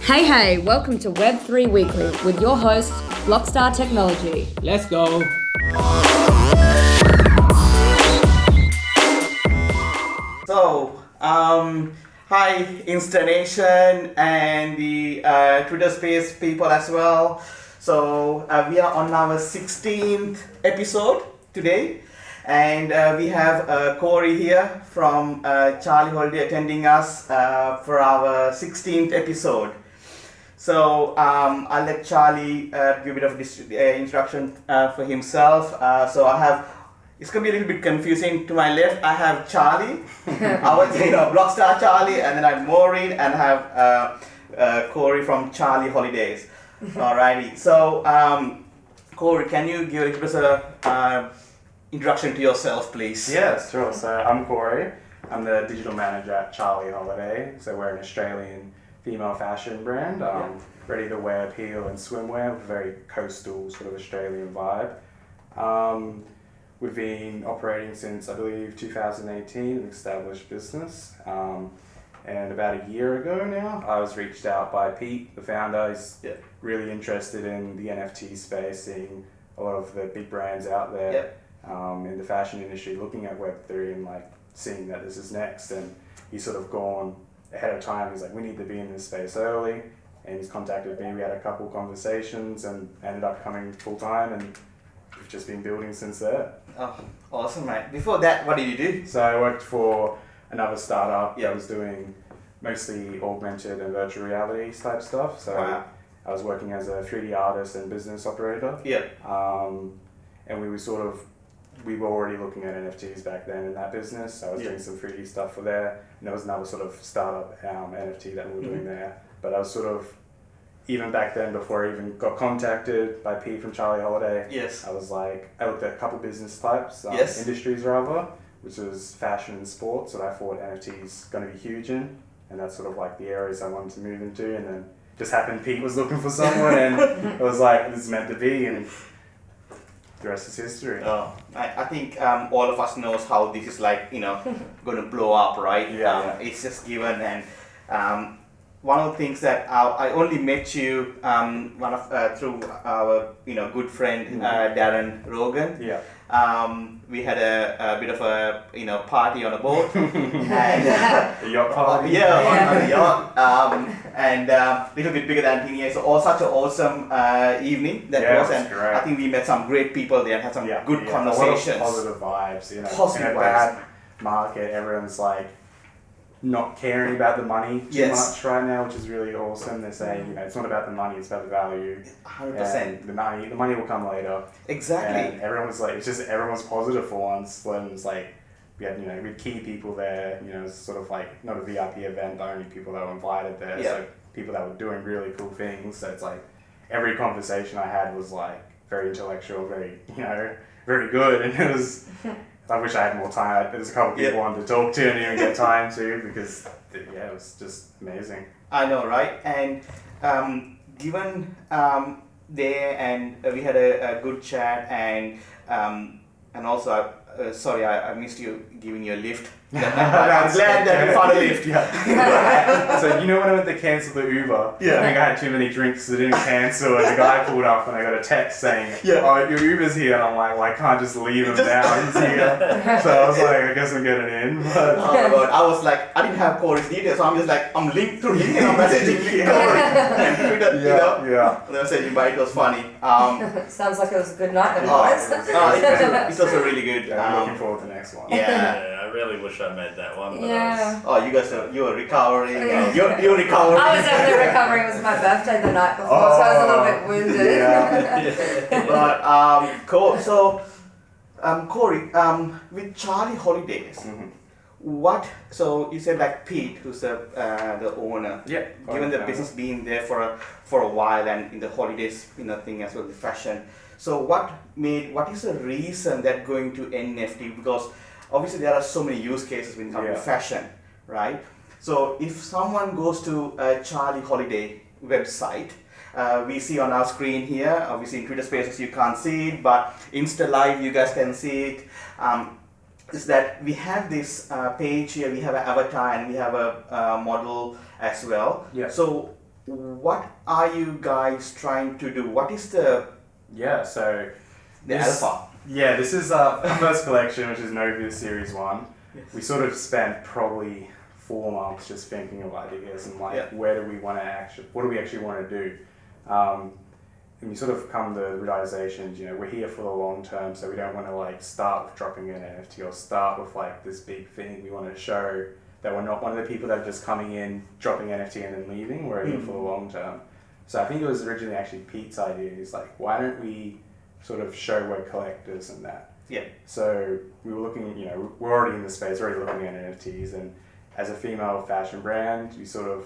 Hey, welcome to Web3 Weekly with your host, Blockstar Technology. Let's go. So, hi Insta Nation and the Twitter space people as well. So, we are on our 16th episode today, and we have Corey here from Charlie Holiday attending us for our 16th episode. So, I'll let Charlie give a bit of introduction for himself. So, it's going to be a little bit confusing. To my left, I have Charlie, our Blockstar Charlie, and then I have Maureen, and I have Corey from Charlie Holidays. Alrighty. So, Corey, can you give us a introduction to yourself, please? Yeah, sure. So I'm Corey. I'm the digital manager at Charlie Holiday. So we're an Australian female fashion brand, ready-to-wear appeal and swimwear with a very coastal sort of Australian vibe. We've been operating since, I believe, 2018, an established business. And about a year ago now, I was reached out by Pete, the founder. He's really interested in the NFT space, seeing a lot of the big brands out there in the fashion industry looking at Web3 and like seeing that this is next. And he's sort of gone ahead of time. He's like, we need to be in this space early. And he's contacted me. We had a couple conversations and ended up coming full time, and we've just been building since there. Oh, awesome, mate. Before that, what did you do? So I worked for another startup that was doing mostly augmented and virtual reality type stuff. So I was working as a 3D artist and business operator. And we were already looking at NFTs back then in that business. So I was doing some 3D stuff for there. And there was another sort of startup NFT that we were doing there. But I was sort of, even back then, before I even got contacted by Pete from Charlie Holiday, I was like, I looked at a couple business types, industries rather, which was fashion and sports, that I thought NFTs going to be huge in, and that's sort of like the areas I wanted to move into. And then just happened Pete was looking for someone, and it was like, this is meant to be, and the rest is history. Oh, I think all of us knows how this is like, going to blow up, right? It's just given, and one of the things that I only met you through our good friend Darren Rogan. We had a bit of a party on a boat. And, a yacht party. On a yacht. And a little bit bigger than Tini. So such an awesome evening that was, and great. I think we met some great people there and had some good conversations. A lot of positive vibes. Positive in a bad market, everyone's like not caring about the money too much right now, which is really awesome. They're saying, it's not about the money, it's about the value. 100%. The money will come later. Exactly. And everyone's like, it's just everyone's positive for once. When it's like, we had we key people there. It's sort of like not a VIP event, but only people that were invited there. So people that were doing really cool things. So it's like every conversation I had was like very intellectual, very very good, and it was. I wish I had more time. There's a couple people I wanted to talk to and even get time to, because it was just amazing. I know, right? And given there, and we had a good chat, and also sorry I missed you giving you a lift. I'm glad that you found a lift. So when I went to cancel the Uber, I think I had too many drinks, so I didn't cancel, and the guy pulled up and I got a text saying, oh, your Uber's here, and I'm like, well, I can't just leave him now, he's here. So I was like, I guess I'm getting in. But oh my god, I was like, I didn't have Corey's details, so I'm just like, I'm linked through LinkedIn, I'm messaging Corey and Twitter, and I said, but it was funny. Sounds like it was a good night otherwise. It was a really good. I'm looking forward to the next one. I really wish I made that one. But you were recovering. You're recovering. I was definitely recovering. It was my birthday the night before, so I was a little bit wounded. But cool. So, Corey, with Charlie Holidays, so you said like Pete, who's the owner. Given the business being there for a while, and in the holidays, thing as well, the fashion. So what is the reason that going to NFT? Because obviously there are so many use cases when it comes to fashion, right? So if someone goes to a Charlie Holiday website, we see on our screen here, obviously in Twitter Spaces you can't see it, but Insta Live you guys can see it. Is that we have this page here, we have an avatar and we have a model as well. Yeah. So what are you guys trying to do? What is the alpha? Yeah, this is our first collection, which is Novia Series 1. Yes. We sort of spent probably 4 months just thinking of ideas and what do we actually want to do? And we sort of come to realizations, we're here for the long term, so we don't want to start with dropping an NFT or start with this big thing. We want to show that we're not one of the people that are just coming in, dropping NFT and then leaving. We're here for the long term. So I think it was originally actually Pete's idea. He's like, why don't we sort of show we're collectors and that? Yeah. So we were looking, we're already in the space, already looking at NFTs, and as a female fashion brand, we sort of,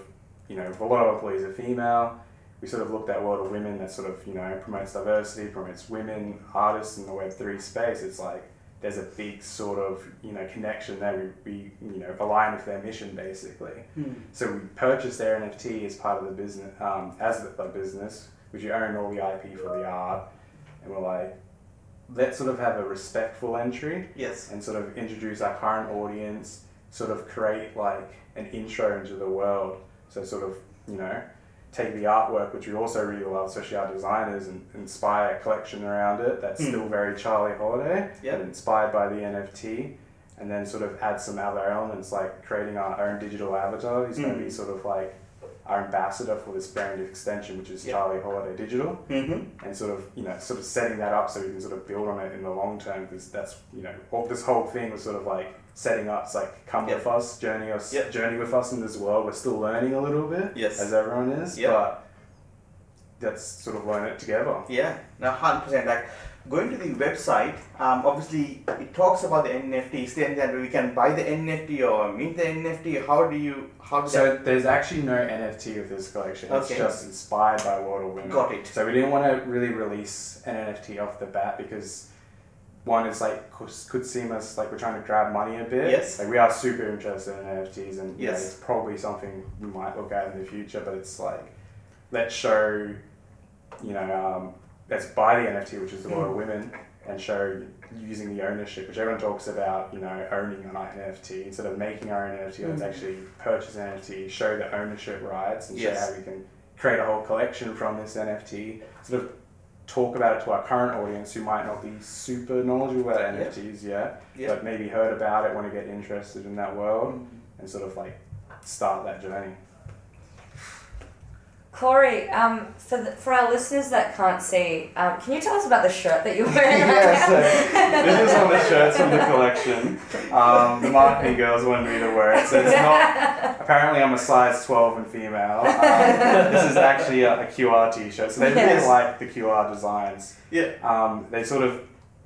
if a lot of employees are female, we sort of looked at World of Women that sort of, promotes diversity, promotes women, artists in the Web3 space. It's like, there's a big sort of, connection there. We align with their mission basically. So we purchased their NFT as part of the business, business, which you own all the IP for the art. And we're like, let's sort of have a respectful entry. Yes. And sort of introduce our current audience, sort of create an intro into the world. So sort of, take the artwork, which we also really love, especially our designers, and inspire a collection around it that's still very Charlie Holiday, but inspired by the NFT, and then sort of add some other elements like creating our own digital avatar. He's going to be sort of our ambassador for this brand extension, which is Charlie Holiday Digital, and sort of setting that up so we can sort of build on it in the long term, because that's this whole thing was sort of setting up. It's come with us, journey with us in this world. We're still learning a little bit, as everyone is, but let's sort of learn it together. Yeah, now 100%. Going to the website, obviously it talks about the NFTs. Then we can buy the NFT or mint the NFT. So there's actually no NFT with this collection. It's just inspired by World of Women. Got it. So we didn't want to really release an NFT off the bat because one is could seem as we're trying to grab money a bit. Yes. We are super interested in NFTs, and it's probably something we might look at in the future. But it's let's show, let's buy the NFT, which is the World of Women, and show using the ownership, which everyone talks about, owning an NFT. Instead of making our own NFT, let's actually purchase an NFT, show the ownership rights, and show how we can create a whole collection from this NFT. Sort of talk about it to our current audience who might not be super knowledgeable about NFTs yet, but maybe heard about it, want to get interested in that world, and sort of start that journey. Corey, for our listeners that can't see, can you tell us about the shirt that you're wearing? This is one of the shirts from the collection. The marketing girls wanted me to wear it, so it's not. Apparently, I'm a size 12 and female. This is actually a QR T-shirt, so they really like the QR designs. They sort of.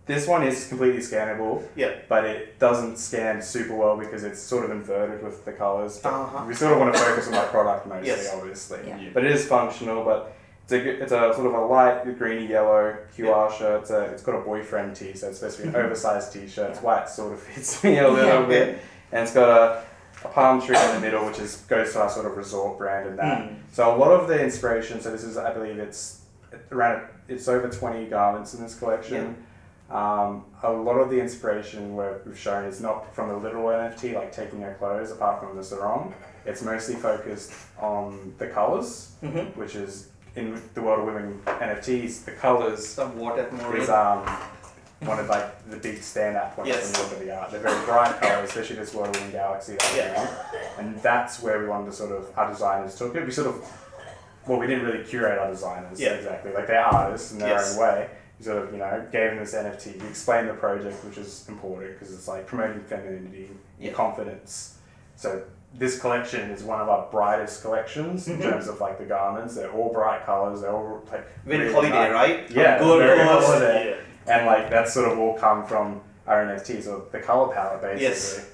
This one is completely scannable, but it doesn't scan super well because it's sort of inverted with the colours. We sort of want to focus on our product mostly, obviously. But it is functional, but it's a sort of a light greeny yellow QR shirt. It's got a boyfriend tee, so it's supposed to be an oversized T-shirt. It's white, sort of fits me a little bit. And it's got a palm tree in the middle, which goes to our sort of resort brand and that. So a lot of the inspiration, so this is, I believe it's over 20 garments in this collection. A lot of the inspiration we've shown is not from a literal NFT, like taking our clothes, apart from the sarong. It's mostly focused on the colours, which is in the World of Women NFTs. The colours is one of the big standout points when you look at the art. They're very bright colours, especially this World of Women galaxy that we're in. And that's where we wanted to our designers took it. We didn't really curate our designers exactly, they're artists in their own way. We sort of, gave them this NFT. We explained the project, which is important because it's promoting femininity and confidence. So this collection is one of our brightest collections in terms of the garments. They're all bright colors. They're all very really holiday, nice. right? Yeah, very holiday. And that's sort of all come from our NFTs or the color palette basically.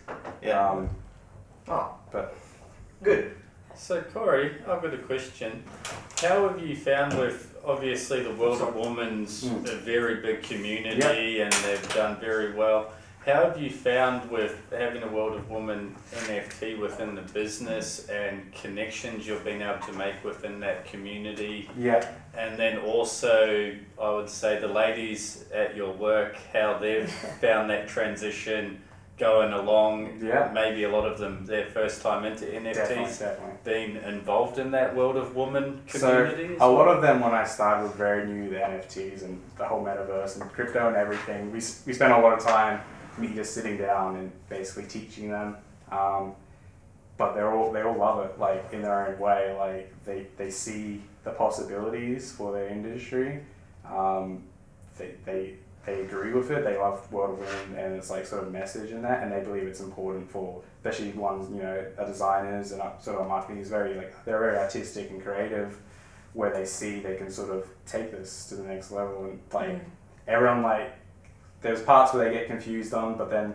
But good. So Corey, I've got a question. How have you found with obviously the World of Women's a very big community and they've done very well. How have you found with having a World of Women NFT within the business and connections you've been able to make within that community? And then also, I would say the ladies at your work, how they've found that transition going along. Yeah. Maybe a lot of them their first time into NFTs. Definitely. Been involved in that world of woman community. So a lot of them when I started were very new to NFTs and the whole metaverse and crypto and everything. We spent a lot of time me just sitting down and basically teaching them. But they all love it, like in their own way. Like they see the possibilities for their industry. They agree with it. They love World of Women and it's like sort of message in that, and they believe it's important for, especially ones are designers and sort of marketing is very they're very artistic and creative, where they see they can sort of take this to the next level and everyone there's parts where they get confused on, but then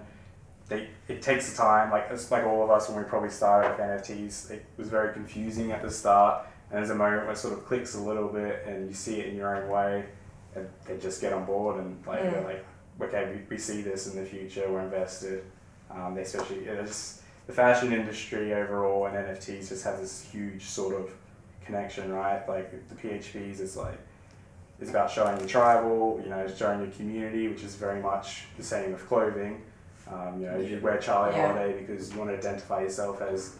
it takes the time. Like it's like all of us when we probably started with NFTs, it was very confusing at the start, and there's a moment where it sort of clicks a little bit and you see it in your own way. And they just get on board and they're like, okay, we see this in the future, we're invested. They especially, just the fashion industry overall and NFTs just have this huge sort of connection, right? Like the PHPs, it's about showing your tribal, showing your community, which is very much the same with clothing. You wear Charlie Holiday because you want to identify yourself as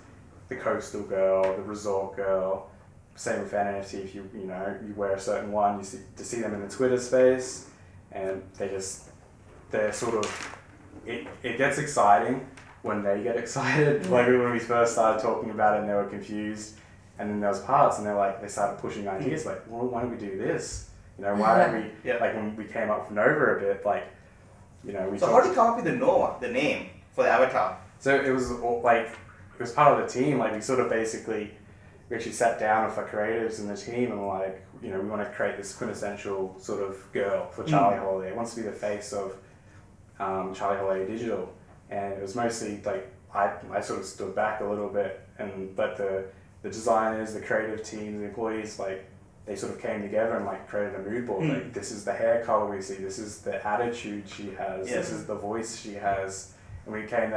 the coastal girl, the resort girl. Same with NFT, if you wear a certain one, you see them in the Twitter space, and they're sort of, it gets exciting when they get excited. Like when we first started talking about it and they were confused, and then there was parts and they started pushing ideas like, well, why don't we do this? Why don't we, like when we came up with Nova a bit, we So how did you come up with the name for the avatar? So it was it was part of the team, we sort of basically, we actually sat down with our creatives and the team and we want to create this quintessential sort of girl for Charlie Holiday. It wants to be the face of Charlie Holiday Digital. And it was mostly I sort of stood back a little bit and let the designers, the creative teams, the employees, they sort of came together and created a mood board. This is the hair color we see, this is the attitude she has, this is the voice she has. And we came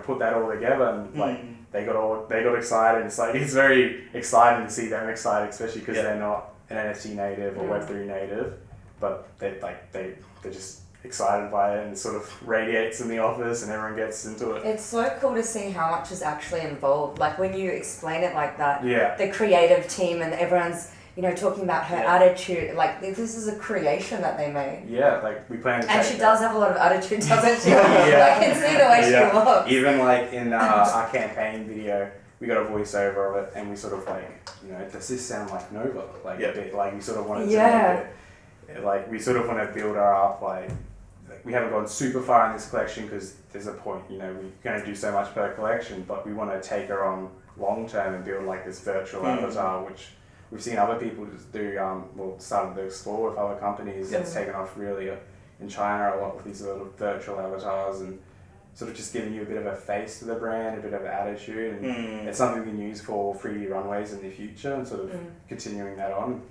put that all together and they got excited. It's very exciting to see them excited, especially because they're not an NFT native or Web3 native, but they're just excited by it and it sort of radiates in the office and everyone gets into it. It's so cool to see how much is actually involved. Like when you explain it like that, the creative team and everyone's talking about her attitude, this is a creation that they made. Yeah, we plan to. And she does have a lot of attitude, doesn't she? I can see the way she walks. Even in our campaign video, we got a voiceover of it, and we sort of does this sound like Nova? A bit, we sort of wanted to make it, we sort of want to build her up, we haven't gone super far in this collection because there's a point, we're going to do so much per collection, but we want to take her on long term and build this virtual avatar, which we've seen other people just do, started to explore with other companies. It's taken off really in China a lot with these little virtual avatars and sort of just giving you a bit of a face to the brand, a bit of an attitude. And it's something we can use for 3D runways in the future and sort of continuing that on.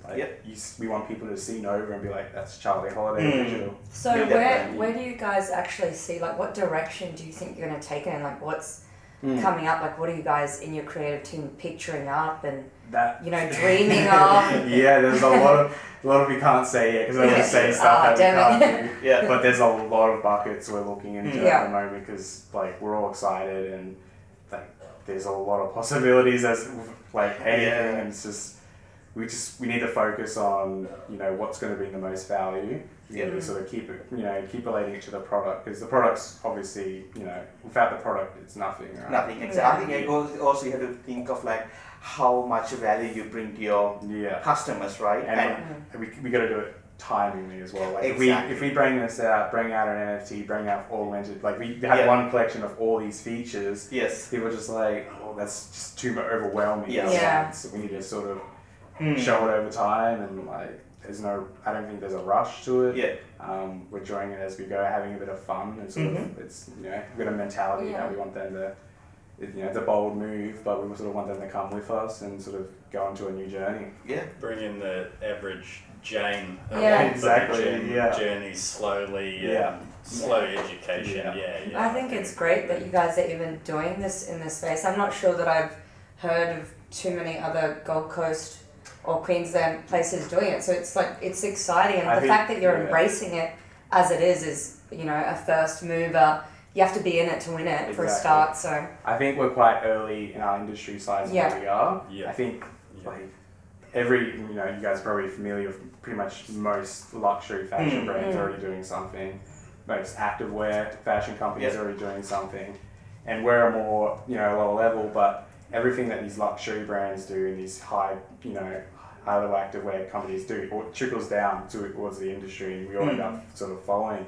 We want people to see Nova and be like, that's Charlie Holiday Digital. So where do you guys actually see, what direction do you think you're going to take it in? What's coming up? What are you guys in your creative team picturing up and dreaming of? Yeah, there's a lot of you can't say it because I always say stuff that we can't do. But there's a lot of buckets we're looking into at the moment because we're all excited and there's a lot of possibilities as anything, and it's just we need to focus on what's going to bring the most value. We sort of keep relating it to the product because the product's obviously without the product it's nothing. Right? Nothing exactly. I think also you have to think of how much value you bring to your customers, right? And we got to do it timingly as well. If we bring out an NFT, bring out augmented, we have one collection of all these features. Yes. People are just that's just too overwhelming. So we need to sort of show it over time and I don't think there's a rush to it. We're enjoying it as we go, having a bit of fun and sort of it's we've got a mentality that we want them to. It's a bold move, but we sort of want them to come with us and sort of go into a new journey. Bring in the average Jane. Exactly. Journey slowly. Slow education. I think it's great that you guys are even doing this in this space. I'm not sure that I've heard of too many other Gold Coast or Queensland places doing it. So it's exciting, and the fact that you're embracing it as it is a first mover you have to be in it to win it for a Exactly. start. So I think we're quite early in our industry size where we are. Yeah. I think like you guys are probably familiar with pretty much most luxury fashion brands already doing something. Most activewear fashion companies already doing something. And we're a more, lower level, but everything that these luxury brands do and these high level activewear companies do, it trickles down towards the industry, and we all end up sort of following.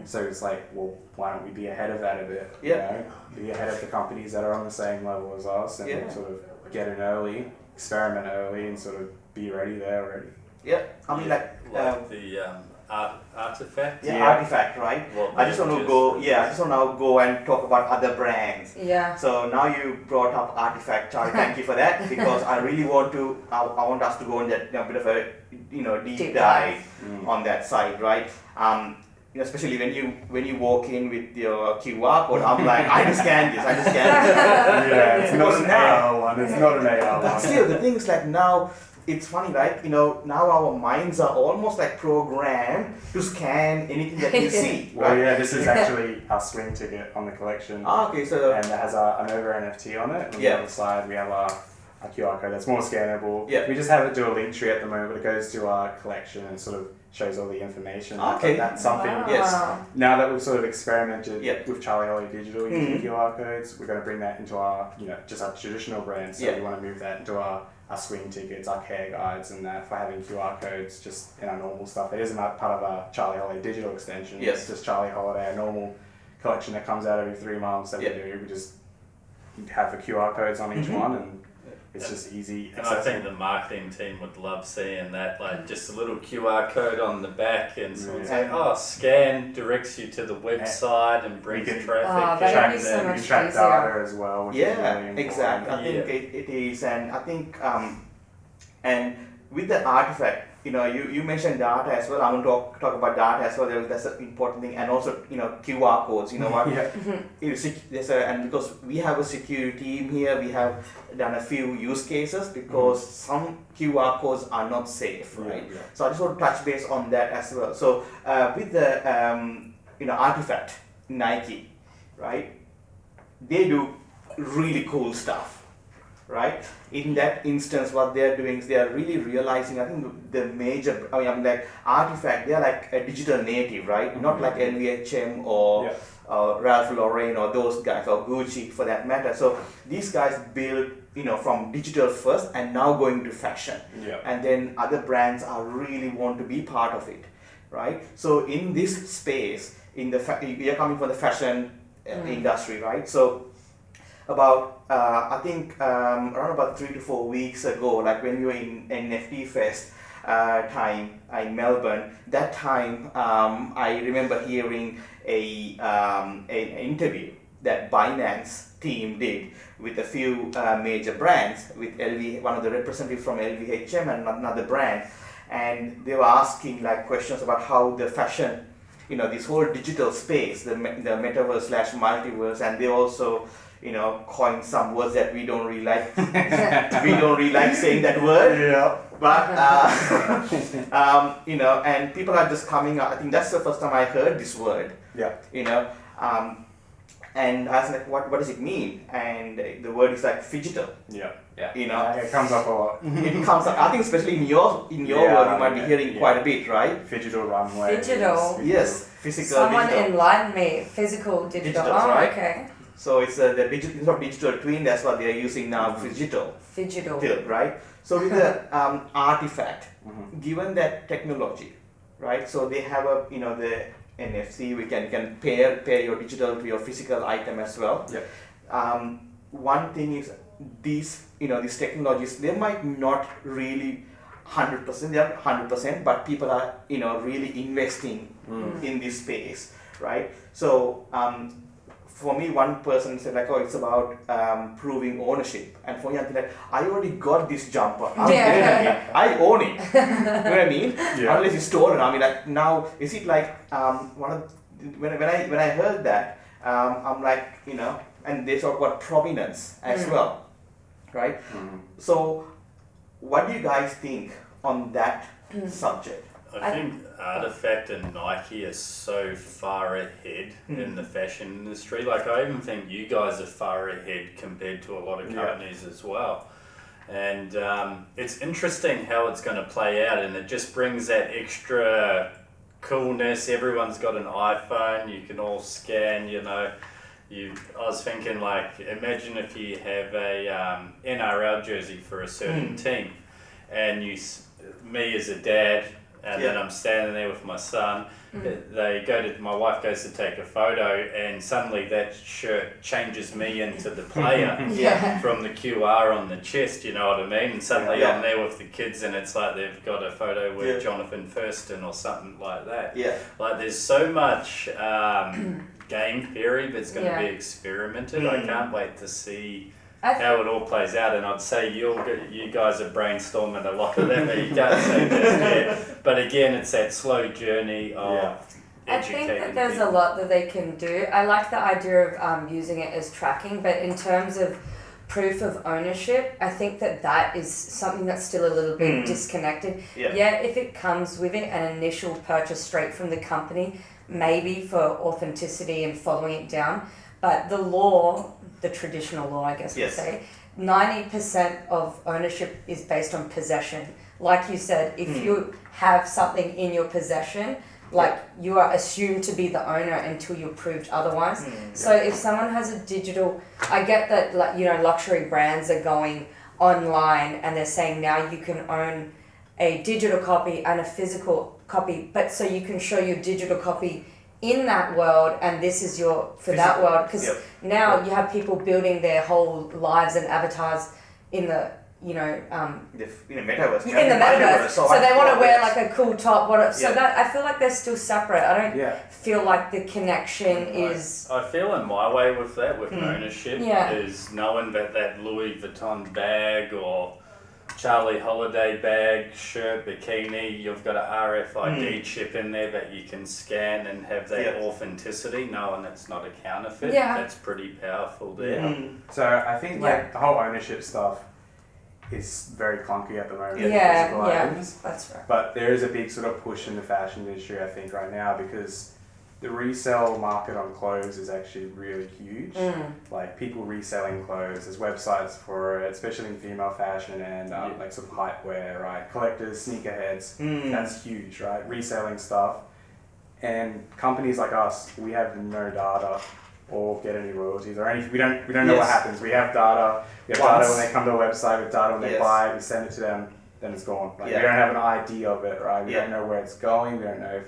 So it's like, well, why don't we be ahead of that a bit? Be ahead of the companies that are on the same level as us, and sort of get in early, experiment early, and sort of be ready there already. Yeah, I mean the artifact. Artifact, right? I just want to go and talk about other brands. Yeah. So now you brought up Artifact, Charlie. Thank you for that, because I really want to. I want us to go in that bit of a deep dive on that side, right? Especially when you walk in with your QR code, I'm like, I just scan this. Yeah, it's not an AR one. It's not an AR But one. still, the thing is like now. It's funny, right? Now our minds are almost like programmed to scan anything that we see. Well, right? yeah, this is actually our swing ticket on the collection. Okay, so and it has an over NFT on it. On the other side, we have our QR code that's more scannable. Yeah. We just have it do a link tree at the moment, but it goes to our collection and sort of shows all the information. Okay. But that's something. Wow. Now that we've sort of experimented Yeah. with Charlie Holly Digital using QR codes, we're going to bring that into our, just our traditional brand. So we want to move that into our swing tickets, our care guides, and that for having QR codes just in our normal stuff. It isn't part of our Charlie Holiday digital extension. Yes. It's just Charlie Holiday, a normal collection that comes out every 3 months that we do. We just have the QR codes on each one, and it's just easy. And I think the marketing team would love seeing that, like just a little QR code on the back, and someone say, scan directs you to the website and brings traffic. That would be so much track easier. data as well. Which is really important. Exactly. I think it is, and I think and with the artifact, you mentioned data as well. I'm going to talk about data as well. That's an important thing, and also QR codes. You know what? And because we have a security team here, we have done a few use cases because some QR codes are not safe, right? Yeah. So I just want to touch base on that as well. So with the artifact, Nike, right? They do really cool stuff. Right? In that instance, what they're doing is they are really realizing, I think the major, like Artifact, they're like a digital native, right? Not like LVHM or Ralph Lauren or those guys, or Gucci for that matter. So these guys build, from digital first and now going to fashion. Yeah. And then other brands are really want to be part of it, right? So in this space, you're coming from the fashion industry, right? So about I think around about 3 to 4 weeks ago, like when we were in NFT Fest time in Melbourne, that time I remember hearing an interview that Binance team did with a few major brands, with one of the representatives from LVHM and another brand, and they were asking like questions about how the fashion, this whole digital space, the metaverse / multiverse, and they also coin some words that we don't really like. We don't really like saying that word. Yeah. But and people are just coming up. I think that's the first time I heard this word. Yeah. And I was like, what does it mean? And the word is like phygital. Yeah. Yeah. It comes up a lot. It comes up. I think especially in your world, you might be hearing quite a bit, right? Phygital runway. Phygital. Yes. Physical. Someone digital. enlighten me. Physical, digital. Right? Okay. So it's the digital twin. That's what they are using now. Phygital. Right. So with the artifact, given that technology, right? So they have the NFC. We can pair your digital to your physical item as well. Yeah. One thing is these technologies, they might not really 100%. They are 100%, but people are really investing in this space, right? So for me, one person said like, it's about proving ownership. And for me, I think like, I already got this jumper. I own it. You know what I mean? Yeah. Unless it's stolen. I mean, like now, is it like when I heard that, I'm like, and they talk about provenance as well, right? So, what do you guys think on that subject? I think Artifact and Nike are so far ahead in the fashion industry. Like, I even think you guys are far ahead compared to a lot of companies as well. And it's interesting how it's going to play out, and it just brings that extra coolness. Everyone's got an iPhone, you can all scan, you know. I was thinking, like, imagine if you have a NRL jersey for a certain team, and me as a dad, and then I'm standing there with my son. My wife goes to take a photo, and suddenly that shirt changes me into the player from the QR on the chest, you know what I mean? And suddenly I'm there with the kids, and it's like they've got a photo with Jonathan Thurston or something like that. Like, there's so much game theory that's going to be experimented. I can't wait to see how it all plays out, and I'd say you guys are brainstorming a lot of that, but you can't say that yet. But again, it's that slow journey of I think that there's a lot that they can do. I like the idea of using it as tracking, but in terms of proof of ownership, I think that is something that's still a little bit disconnected. If it comes with it, an initial purchase straight from the company, maybe for authenticity and following it down, but the traditional law, I guess we'd say, 90% of ownership is based on possession. Like you said, if you have something in your possession, like, you are assumed to be the owner until you're proved otherwise. So if someone has a digital, I get that, like, you know, luxury brands are going online and they're saying now you can own a digital copy and a physical copy, but so you can show your digital copy in that world, and this is your that world, because now you have people building their whole lives and avatars in the in the metaverse. So they want to wear like a cool top. That I feel like they're still separate. I don't feel like the connection is. I feel in my way with that, with ownership, is knowing that Louis Vuitton bag or Charlie Holiday bag, shirt, bikini, you've got an RFID chip in there that you can scan and have that authenticity, knowing it's not a counterfeit. That's pretty powerful there. So I think like the whole ownership stuff is very clunky at the moment. Items. That's right. But there is a big sort of push in the fashion industry, I think, right now, because the resale market on clothes is actually really huge. Like, people reselling clothes, there's websites for it, especially in female fashion and like sort of hype wear, right? Collectors, sneakerheads, that's huge, right? Reselling stuff. And companies like us, we have no data or get any royalties or anything. We don't know what happens. We have data. We have data when they come to a website. We have data when they buy it. We send it to them. Then it's gone. Like, we don't have an idea of it, right? We don't know where it's going. We don't know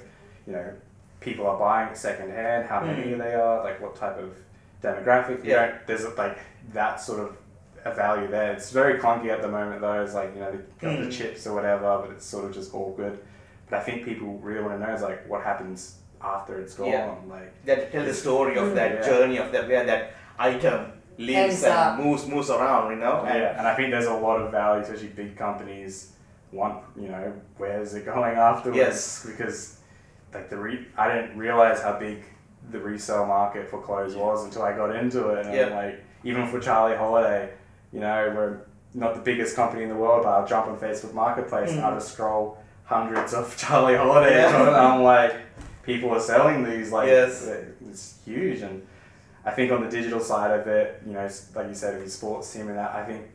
if people are buying it secondhand. How many they are. Like, what type of demographic. There's like that sort of a value there. It's very clunky at the moment though. It's like, they got the chips or whatever, but it's sort of just all good. But I think people really want to know is like what happens after it's gone. Like, that tell the story of that journey of that, where that item lives and moves around, and I think there's a lot of value, especially big companies want, where's it going afterwards? Because like I didn't realize how big the resale market for clothes was until I got into it, and like, even for Charlie Holiday, we're not the biggest company in the world, but I'll jump on Facebook Marketplace and I'll just scroll hundreds of Charlie Holidays and I'm like, people are selling these, like, it's huge. And I think on the digital side of it, like you said, with your sports team and that, I think,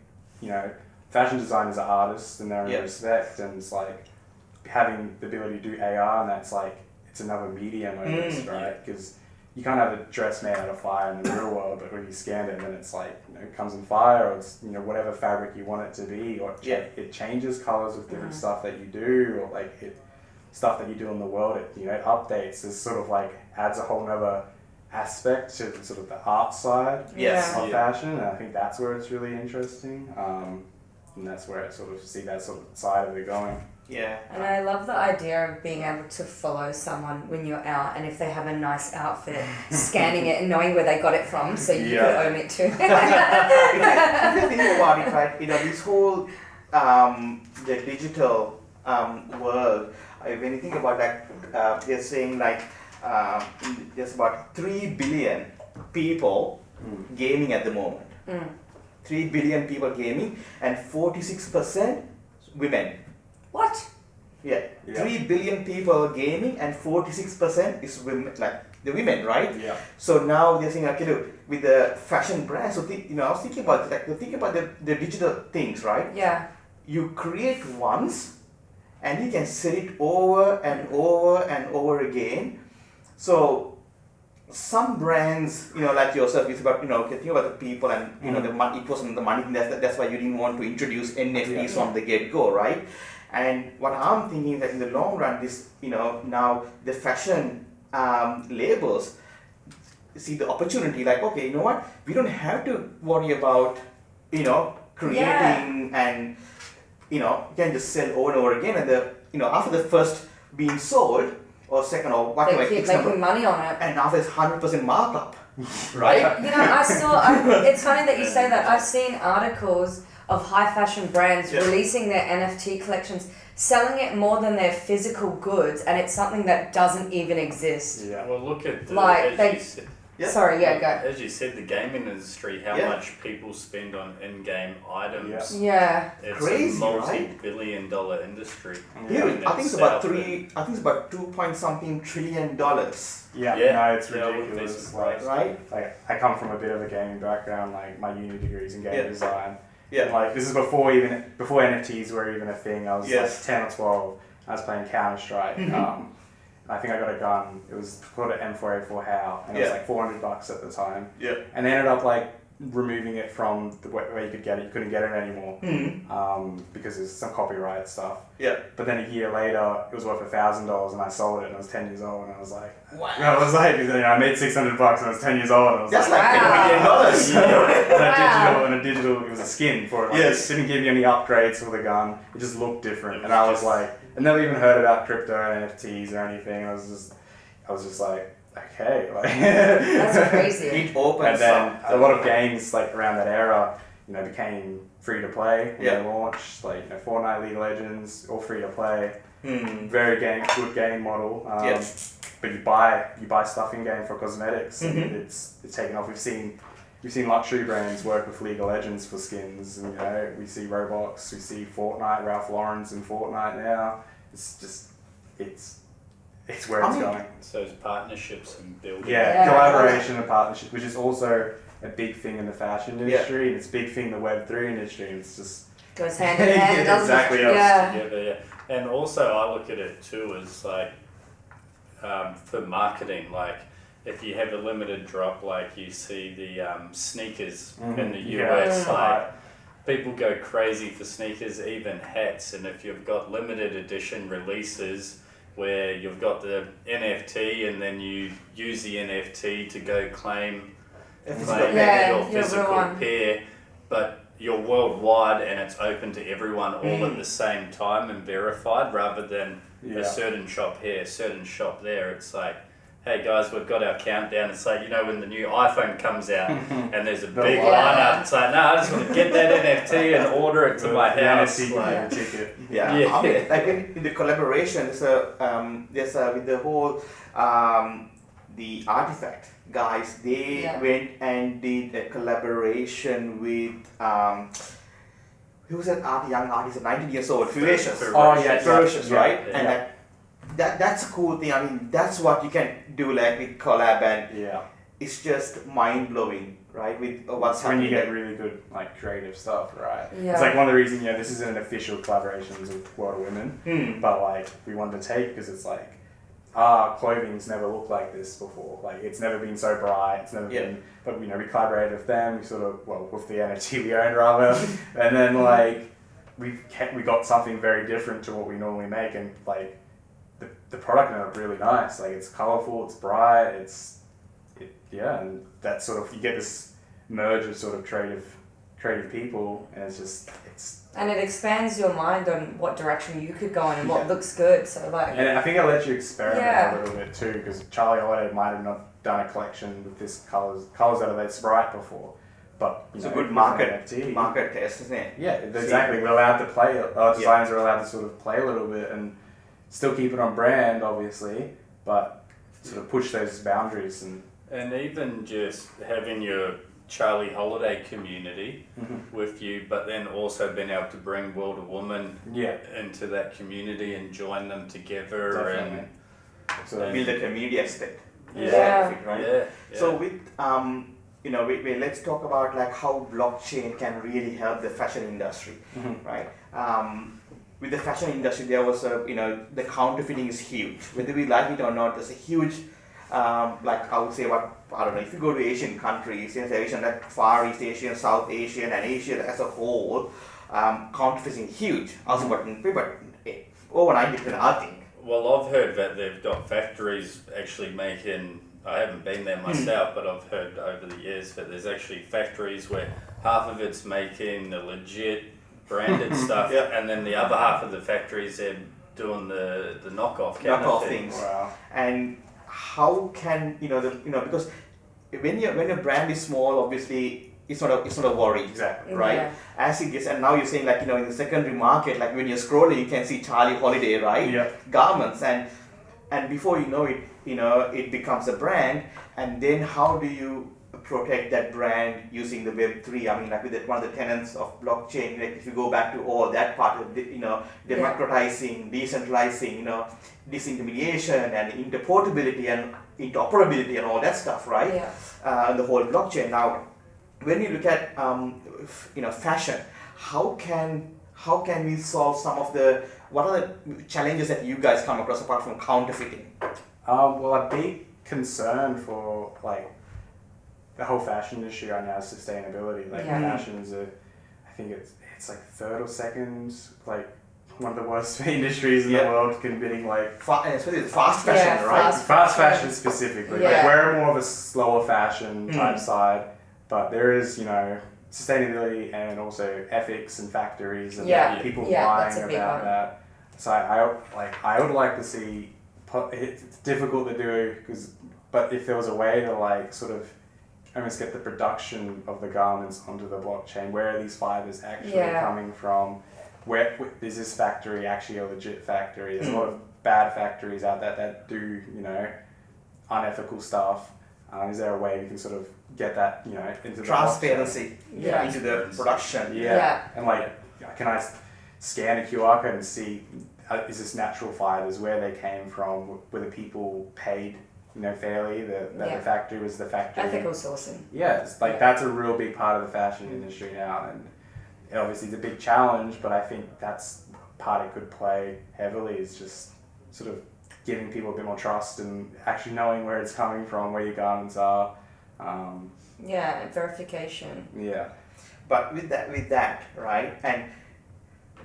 fashion designers are artists in their own respect, and it's like having the ability to do AR, and that's like, it's another medium, I guess, right? Because you can't have a dress made out of fire in the real world, but when you scan it, then it's like, it comes in fire, or it's, whatever fabric you want it to be, or it changes colors with different stuff that you do, or like stuff that you do in the world, it updates. It sort of like adds a whole nother aspect to sort of the art side of fashion, and I think that's where it's really interesting, and that's where I sort of see that sort of side of it going. And I love the idea of being able to follow someone when you're out, and if they have a nice outfit, scanning it and knowing where they got it from, so you could own it too. If you think about it, right, this whole the digital world, when you think about that, they're saying like there's about 3 billion people gaming at the moment. 3 billion people gaming, and 46% women. What? Yeah. Yeah. 3 billion people gaming and 46% is women, like the women, right? Yeah. So now they're saying, okay, look, with the fashion brands, so I was thinking about the digital things, right? Yeah. You create once and you can sell it over and over and over again. So some brands, like yourself, it's about, think about the people and, the money, it wasn't the money, that's why you didn't want to introduce NFTs from the get-go, right? And what I'm thinking is that in the long run, this, now the fashion labels see the opportunity, like, okay, you know what, we don't have to worry about, creating and, you can just sell over and over again, and after the first being sold, or second, or whatever, They keep making money on it. and now there's 100% markup, right? It's funny that you say that. I've seen articles of high fashion brands releasing their NFT collections, selling it more than their physical goods, and it's something that doesn't even exist. Yeah, well, look at Sorry, go. As you said, the gaming industry, how much people spend on in-game items. Yeah. It's Crazy, a multi-billion-dollar industry. Dude, I think it's about 2 point something trillion dollars. Yeah, Yeah. no, it's Yeah, I wouldn't be ridiculous. surprised. Right? Like, I come from a bit of a gaming background, like my uni degree's in game design. Yeah. And, like, this is before NFTs were even a thing. I was like 10 or 12. I was playing Counter-Strike. I think I got a gun. It was called an M4A4 HOW, and it was like $400 at the time. Yeah. And they ended up like removing it from the where you could get it. You couldn't get it anymore because there's some copyright stuff. Yeah. But then a year later, it was worth $1,000, and I sold it, and I was 10 years old, and I was like, wow. I made $600, and I was 10 years old, and I was That's like, $10 million. and a digital, it was a skin for it. Like, it didn't give you any upgrades for the gun. It just looked different, and I was like, I never even heard about crypto and NFTs or anything. I was just like, okay, like That's crazy. It opens and then up. a lot of games like around that era, became free to play when they launched. Like Fortnite, League of Legends, all free to play. Very good game model. But you buy stuff in game for cosmetics, and it's taken off. We've seen luxury brands work with League of Legends for skins, and we see Roblox, we see Fortnite, Ralph Lauren's in Fortnite now. It's where it's going. So it's partnerships and building. Collaboration and partnership, which is also a big thing in the fashion industry, and it's a big thing in the Web3 industry. And it's just goes hand in hand. Doesn't exactly it? Yeah. Together, And also I look at it too as like for marketing, like if you have a limited drop, like you see the sneakers in the US, like people go crazy for sneakers, even hats, and if you've got limited edition releases where you've got the NFT and then you use the NFT to go claim your physical pair, but you're worldwide and it's open to everyone all at the same time and verified, rather than a certain shop here, a certain shop there. It's like, hey guys, we've got our countdown. It's like, when the new iPhone comes out and there's a big lineup, it's like, no, I just want to get that NFT and order it to my house. Ticket. I mean, like in the collaboration, there's with the whole the Artifact guys, they went and did a collaboration with who was that young artist, 19 years old, Ferocious. Ferocious, right? Yeah. And that's a cool thing. I mean, that's what you can do like with collab, and it's just mind blowing, right? With what's happening. When you get really good like creative stuff, right? Yeah. It's like one of the reasons this isn't an official collaboration with World of Women, but like we wanted to take because it's like clothing's never looked like this before. Like it's never been so bright. It's never been. But we collaborated with them. We sort of with the NFT we owned rather, and then like we got something very different to what we normally make, and like. The product ended up really nice. Like it's colorful, it's bright, and that sort of you get this merge of sort of creative people, and and it expands your mind on what direction you could go in and what looks good. So like, and I think it lets you experiment a little bit too, because Charlie Holiday might have not done a collection with this colors that are this bright before. But it's a good market test, isn't it? Yeah, exactly. We're allowed to play. Our designers are allowed to sort of play a little bit and still keep it on brand, obviously, but sort of push those boundaries and even just having your Charlie Holiday community with you, but then also been able to bring World of Woman into that community and join them together. Definitely. And So build a community aspect. Yeah. Right? Yeah. So with let's talk about like how blockchain can really help the fashion industry, right? With the fashion industry, there was the counterfeiting is huge. Whether we like it or not, there's a huge, like I would say, if you go to Asian countries, Asian, like Far East Asian, South Asian, and Asia as a whole, counterfeiting is huge. Also, but over 90%, I think. Well, I've heard that they've got factories actually making, I haven't been there myself, but I've heard over the years that there's actually factories where half of it's making the legit branded stuff, and then the other half of the factories they're doing the knockoff things. Wow. And how can because when your brand is small, obviously it's not a worry. Exactly. Right? Yeah. As it gets, and now you're saying in the secondary market, like when you're scrolling, you can see Charlie Holiday, right? Yeah. Garments, and before you know it, it becomes a brand. And then how do you protect that brand using the Web3? I mean, like with one of the tenets of blockchain, like if you go back to all that part of democratizing, decentralizing, disintermediation and interportability and interoperability and all that stuff, right? Yeah. The whole blockchain. Now, when you look at fashion, how can we solve some of what are the challenges that you guys come across apart from counterfeiting? Well, a big concern for the whole fashion industry right now is sustainability. Fashion is I think it's like third or second, one of the worst industries in the world, committing especially fast fashion, right? Fast fashion specifically. Yeah. We're more of a slower fashion type side, but there is, sustainability and also ethics and factories and people lying about that. So I would like to see. It's difficult to do but if there was a way to sort of almost get the production of the garments onto the blockchain, where are these fibers actually coming from? Where is this factory actually a legit factory? There's a lot of bad factories out there that do unethical stuff. Is there a way we can sort of get that into the transparency into the production? And can I scan a QR code and see is this natural fibers, where they came from, were the people paid fairly, that the factory was the factory? Ethical sourcing. That's a real big part of the fashion industry now, and obviously it's a big challenge, but I think that's part it could play heavily, is just sort of giving people a bit more trust and actually knowing where it's coming from, where your garments are. Verification. Yeah. But with that, right, and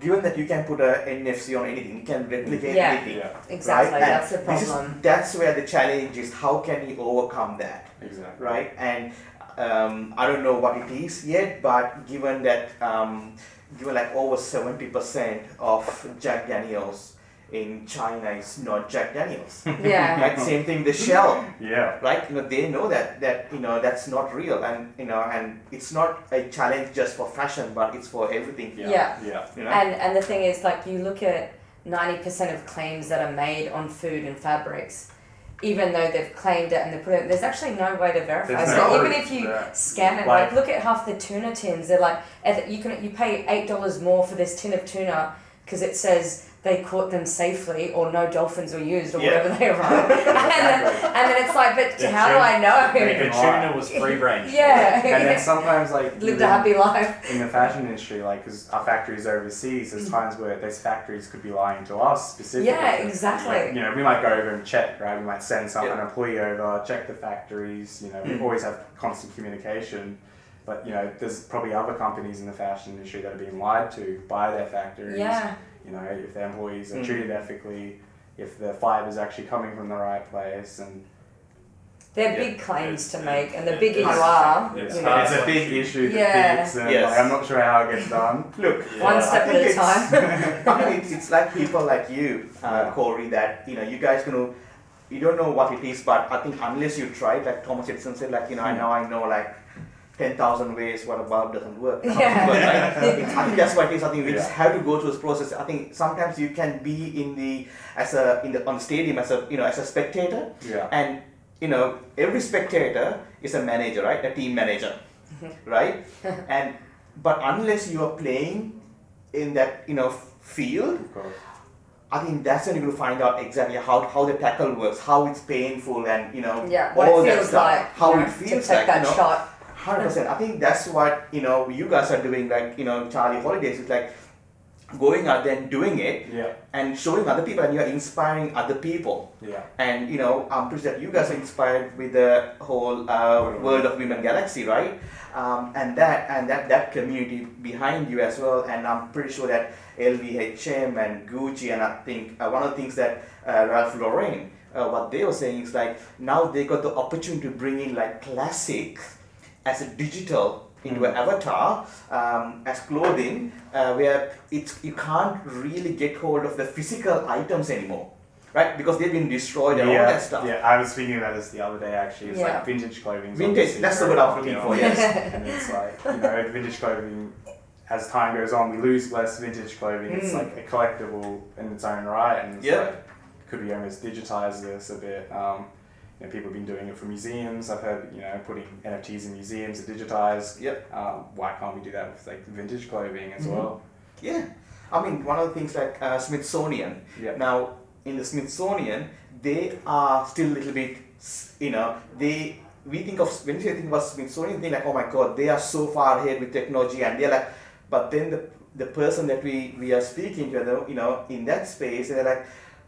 given that you can put a NFC on anything, you can replicate anything. Yeah. Exactly, right? that's the problem. That's where the challenge is. How can you overcome that? Exactly. Right? And I don't know what it is yet, but given that, over 70% of Jack Daniels in China is not Jack Daniels. Right? Same thing, the shell. Right? They know that that's not real, and and it's not a challenge just for fashion, but it's for everything. And the thing is, you look at 90% of claims that are made on food and fabrics, even though they've claimed it and they put it, there's actually no way to verify. So even if you scan it, look at half the tuna tins. They're you pay $8 more for this tin of tuna because it says they caught them safely, or no dolphins were used, or whatever they write. and then it's but how do I know? The tuna was free range. And then sometimes lived a happy life. In the fashion industry, because our factories are overseas, there's times where those factories could be lying to us specifically. Yeah, exactly. We might go over and check, right? We might send an employee over, check the factories. We always have constant communication. But there's probably other companies in the fashion industry that are being lied to by their factories. If their employees are treated ethically, if the fibre is actually coming from the right place, and they're big claims to make, and the bigger you are, it's a big issue to fix, and I'm not sure how it gets done. Look, one step at a time. I mean, it's like people like you, Corey, that you guys you don't know what it is, but I think unless you try, like Thomas Edison said, I know 10,000 ways what a bulb doesn't work. But, I think that's what it is. I think we just have to go through this process. I think sometimes you can be on the stadium as a spectator, and every spectator is a manager, right? A team manager. right? But unless you are playing in that field, Of course. I think that's when you're going to find out exactly how the tackle works, how it's painful, and what all it that feels stuff, like, how it to feels take like, that shot. 100%. I think that's what you guys are doing, like Charlie Holidays is like going out there and doing it, Yeah. and showing other people, and you're inspiring other people. Yeah. And I'm pretty sure that you guys are inspired with the whole World of Women Galaxy, right? And that community behind you as well. And I'm pretty sure that LVHM and Gucci, and I think one of the things that Ralph Lauren, what they were saying is like now they got the opportunity to bring in like classic as a digital into an avatar as clothing, where you can't really get hold of the physical items anymore, right? Because they've been destroyed and all that stuff. Yeah, I was thinking about this the other day actually. It's like vintage clothing. Vintage, that's the word I was looking for, yes. And it's like, vintage clothing, as time goes on, we lose less vintage clothing. It's like a collectible in its own right, and it's like, could we almost digitize this a bit? People have been doing it for museums. I've heard, putting NFTs in museums to digitize. Yep. Why can't we do that with like vintage clothing as well? Yeah. I mean, one of the things like Smithsonian. Yeah. Now, in the Smithsonian, they are still a little bit, we think of, when you think about Smithsonian, think like, oh my God, they are so far ahead with technology, and they're like, but then the person that we are speaking to, in that space, they're like,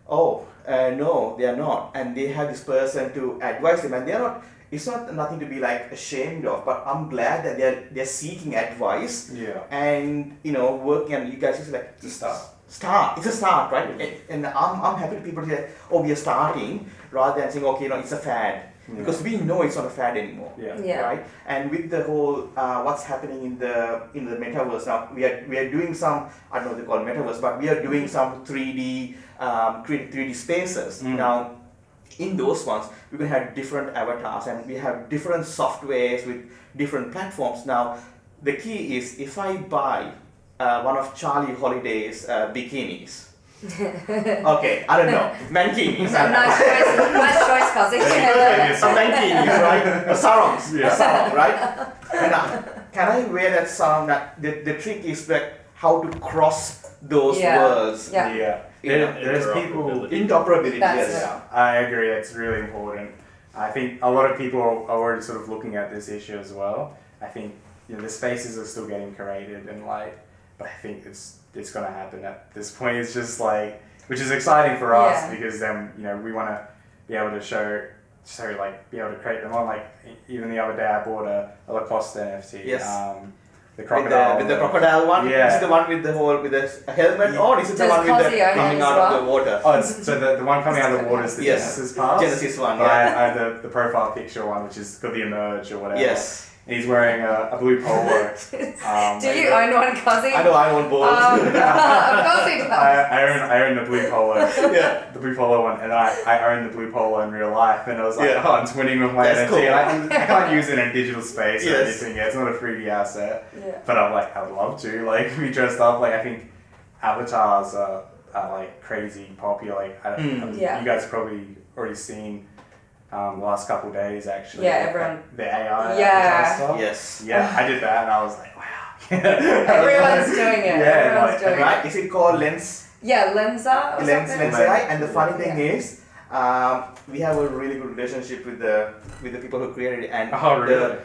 oh, no, they are not. And they have this person to advise them, and they're not, it's not nothing to be like ashamed of, but I'm glad that they're seeking advice. Yeah. And, working, and you guys just like, It's a start. It's a start, right? And I'm happy to people say, oh, we are starting, rather than saying, okay, it's a fad. Yeah. Because we know it's not a fad anymore. Yeah. Right? And with the whole what's happening in the metaverse now, we are doing some, I don't know what they call it metaverse, but we are doing some 3D 3D spaces. Now, in those ones, we can have different avatars, and we have different softwares with different platforms. Now, the key is if I buy one of Charlie Holiday's bikinis. Okay, I don't know. Mankinis. Nice choice, Kazi. Mankinis, right? Sarongs. Yeah. A sarong, right? And can I wear that sarong? The trick is like how to cross those worlds. Yeah. There's people. Interoperability. That's Yes. Yeah, I agree. It's really important. I think a lot of people are already sort of looking at this issue as well. I think the spaces are still getting created, and but I think it's going to happen at this point. It's just which is exciting for us, because then we want to be able to show be able to create them on. Even the other day I bought a Lacoste NFT. Yes. The crocodile. With the crocodile one. Yeah. Is it the one with the helmet on? Is it the one with the coming out of the water? Oh, so the one coming out of the water is the Genesis pass. Genesis one. But I have the profile picture one, which is called the Emerge or whatever. Yes. And he's wearing a blue polo. Do you own one, Kazi? I know I own both. Of course he does. I own the blue polo. Yeah. The blue polo one, and I own the blue polo in real life, and I was like, Yeah. I'm twinning with my That's NFT. cool. And I can't use it in a digital space or Yes. anything. It's not a 3D asset. Yeah. But I'm like, I would love to be dressed up. I think avatars are crazy popular. Yeah. You guys have probably already seen the last couple of days actually. Yeah, everyone. The AI Yeah. avatar stuff. Yes. Yeah, I did that, and I was like, wow. Everyone's doing it. Yeah, Everyone's doing it. Right? Is it called Lens? Yeah, Lensa or Lens something. AI. And the funny thing is, we have a really good relationship with the people who created it, and Oh, really?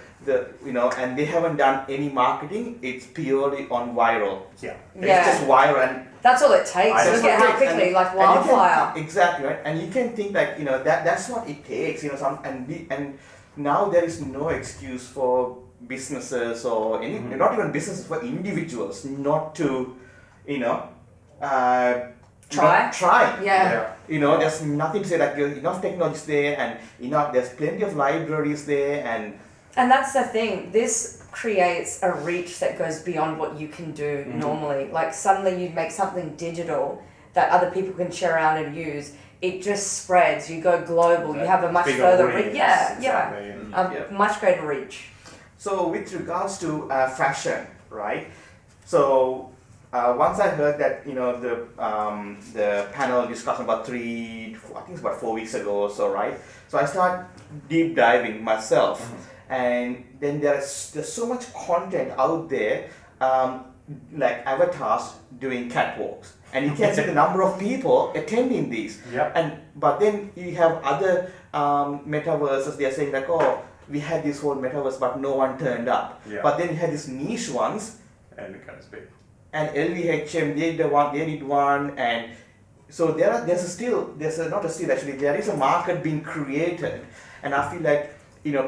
and they haven't done any marketing. It's purely on viral. Yeah. It's Yeah. just viral, and That's all it takes. That's Look what at it how takes. quickly, And- like and you can- wildfire. exactly, right? And you can think that's what it takes. And now there is no excuse for businesses or any, not even businesses, for individuals not to, Try. Try. Yeah. There's nothing to say that there's enough technology there, and there's plenty of libraries there, And that's the thing. This creates a reach that goes beyond what you can do normally. Like suddenly you make something digital that other people can share around and use. It just spreads. You go global. You have a much Bigger further audience, reach. Yeah, exactly. And much greater reach. So with regards to fashion, right? So once I heard that the panel discussion about 4 weeks ago or so, right? So I started deep diving myself, and then there's so much content out there, like avatars doing catwalks, and you can see the number of people attending these. Yep. But then you have other metaverses. They are saying like, oh, we had this whole metaverse, but no one turned up. Yeah. But then you had these niche ones, And it goes big. and LVHM they did one, and so there is a market being created, and I feel like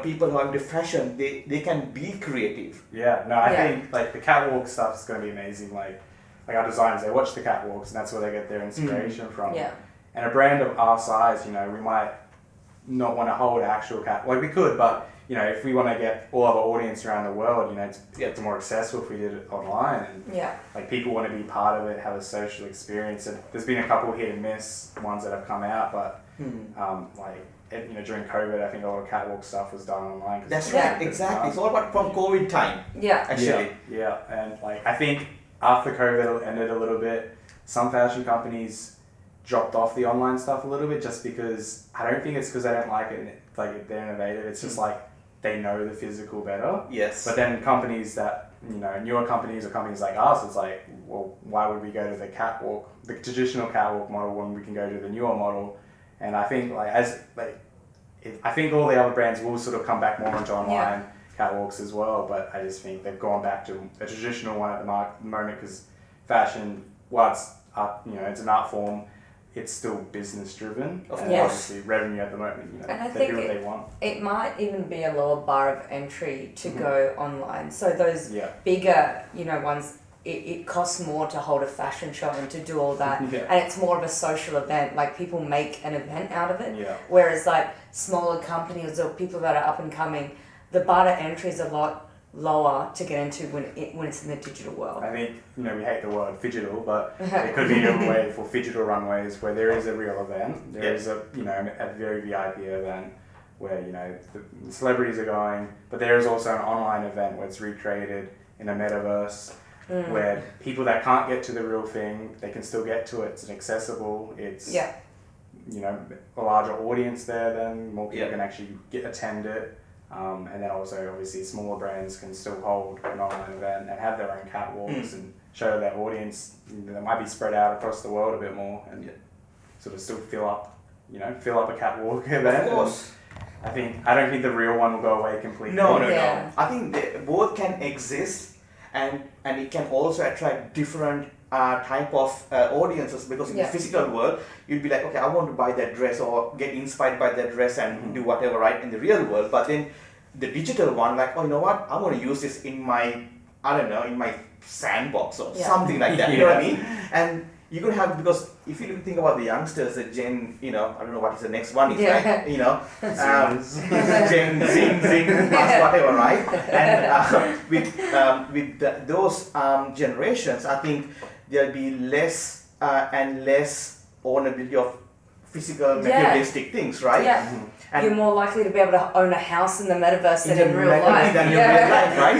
people who are into fashion, they can be creative. Yeah, no, I think like the catwalk stuff is going to be amazing. Like our designers, they watch the catwalks, and that's where they get their inspiration from. Yeah. And a brand of our size, we might not want to hold actual we could, but if we want to get all of our audience around the world, it's more accessible if we did it online. And like people want to be part of it, have a social experience. And there's been a couple hit and miss ones that have come out, but during COVID, I think a lot of catwalk stuff was done online. That's right, exactly. It's all about from COVID time. Yeah. Actually. Yeah, and I think after COVID ended a little bit, some fashion companies dropped off the online stuff a little bit, just because I don't think it's because they don't like it, like they're innovative. It's just like they know the physical better. Yes. But then companies that newer companies or companies like us, it's like, well, why would we go to the traditional catwalk model when we can go to the newer model? And I think I think all the other brands will sort of come back more into online catwalks as well. But I just think they've gone back to a traditional one at the moment, because fashion, while it's an art form, it's still business driven. Of and course. obviously revenue at the moment, And I they think do what they want. It might even be a lower bar of entry to go online. So those Yeah. bigger, ones, it costs more to hold a fashion show and to do all that. Yeah. And it's more of a social event. Like people make an event out of it. Yeah. Whereas like smaller companies or people that are up and coming, the bar to entry is a lot lower to get into when it's in the digital world. I think, we hate the word phygital, but it could be a way for phygital runways where there is a real event. There is a very VIP event where, the celebrities are going, but there is also an online event where it's recreated in a metaverse where people that can't get to the real thing, they can still get to it. It's accessible. It's, a larger audience there, then more people can actually attend it. And then also, obviously, smaller brands can still hold an online event and have their own catwalks and show their audience. They might be spread out across the world a bit more and sort of still fill up a catwalk event. Of course. I don't think the real one will go away completely. No. Yeah. I think both can exist, and it can also attract different type of audiences, because in the physical world you'll be like, okay, I want to buy that dress or get inspired by that dress and do whatever, right, in the real world. But then the digital one, like, oh, you know what, I'm going to use this in my sandbox or something like that. You know what I mean? And you're going to have, because if you think about the youngsters, the Gen, I don't know what is the next one, it's like, Gen, Zing, whatever, right? And with those generations, I think there'll be less and less ownability of physical materialistic things, right? Yeah. And you're more likely to be able to own a house in the metaverse than in real life. Than in real life, right?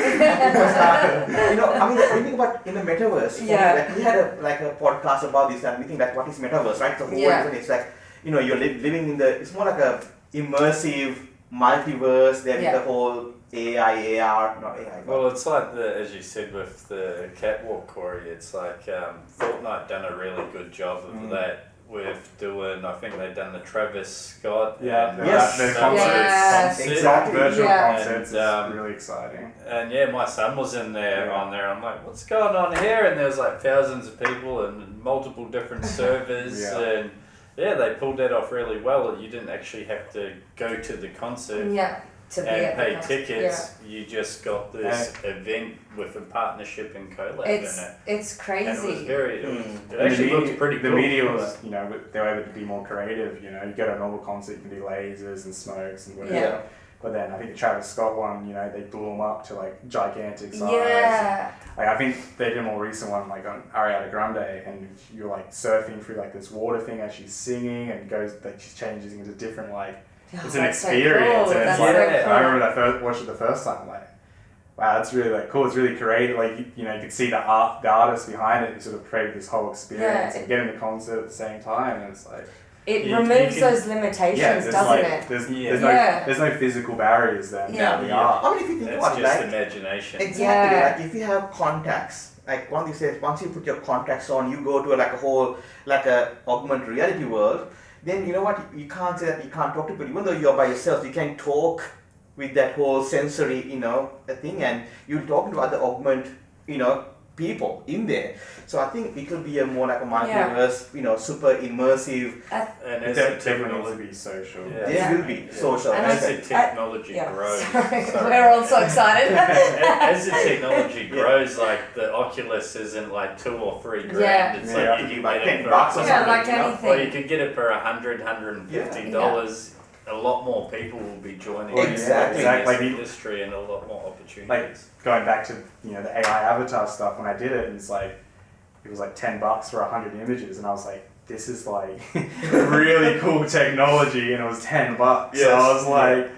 Because, when you think about in the metaverse, we had a podcast about this, and we think that what is metaverse, right? The whole different, it's like, you're living in it's more like a immersive multiverse. There is the whole AI, AR, not AI. Well, it's like as you said with the catwalk, Corey. It's like Fortnite done a really good job of that. With doing, I think they've done the Travis Scott. The concerts, exactly. Virtual concerts, and, is really exciting. And my son was on there. I'm like, what's going on here? And there's like thousands of people and multiple different servers, and they pulled that off really well. You didn't actually have to go to the concert. To and pay tickets, you just got this event with a partnership and collab in it. It's crazy. And it actually looked pretty cool. The media was, they were able to be more creative. You go to a normal concert, you can do lasers and smokes and whatever. Yeah. But then I think the Travis Scott one, they blew them up to like gigantic size. Yeah. Like I think they did a more recent one like on Ariana Grande, and you're like surfing through like this water thing as she's singing, and she changes into different like. It's an experience, so cool. and it's like I remember when I watched it the first time. Like, wow, that's really like cool. It's really creative. Like you could see the artist behind it. Who sort of created this whole experience and get in the concert at the same time. And it's like it You- removes you can- those limitations, Yeah, there's doesn't like it? there's no physical barriers then. Yeah. There are. I mean, if you think It's about it, just like, imagination. exactly, Yeah. like if you have contacts, like one thing says, once you put your contacts on, you go to like a whole, like a augmented reality world, then you know what, you can't say that you can't talk to people, even though you're by yourself, you can talk with that whole sensory, thing, and you're talking to other people in there. So I think it will be a more like a multiverse, super immersive. And It as the definitely needs to technology, be social. Yeah. There will be social. And as aspect. the technology grows, Sorry, sorry. we're all so excited. As the technology grows, like the Oculus isn't like $2 or $3 grand. Yeah. It's Yeah. like you can Like get it $10 for or something, like you know? anything. or you can get it for $150. A lot more people will be joining Exactly. this industry and a lot more opportunities. Like going back to the AI avatar stuff, when I did it, it's like it was like $10 for 100 images, and I was like, this is like really cool technology, and it was $10. Yes. So I was like,